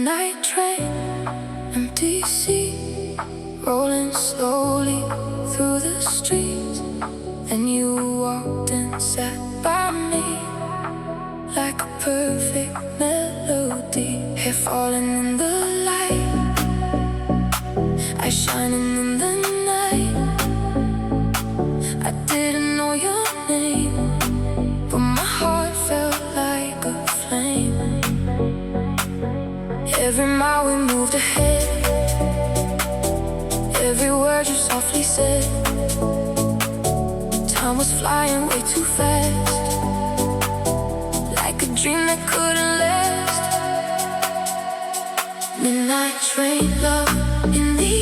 Midnight train, empty seat, rolling slowly through the streets. And you walked and sat by me like a perfect melody. Hair falling in the light, eyes shining in the night. I didn't know your name, but my heart felt like a flame. Every mile we moved ahead, every word you softly said. Time was flying way too fast, like a dream that couldn't last. Midnight train, love in the